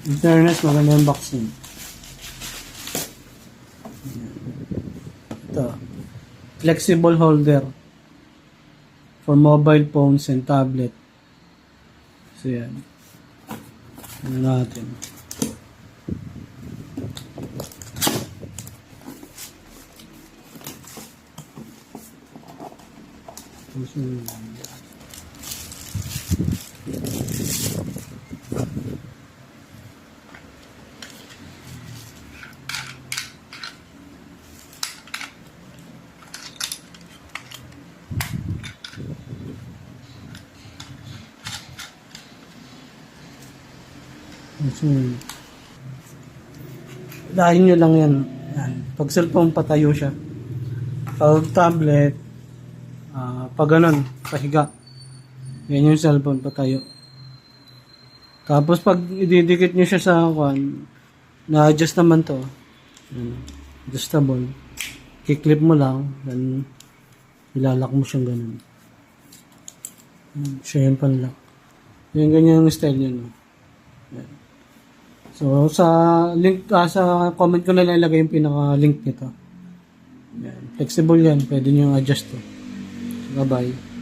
In fairness, maganda yung box niya. Ito. Flexible holder for mobile phones and tablet. So yan. Ano natin. Dahin nyo lang yan. Yan. Pag cellphone, patayo siya. Pag tablet, pag ganun, pahiga. Yan yung cellphone, patayo. Tapos pag ididikit nyo siya sa na-adjust naman to. Yan. Adjustable. Kiklip mo lang, then ilalak mo siyang ganun. Siya yung panlock. Yan ganyan yung style yun. Yan. So, sa link, sa comment ko na lang ilagay yung pinaka-link nito. Yan. Flexible yan. Pwede nyo adjust to. So, bye-bye.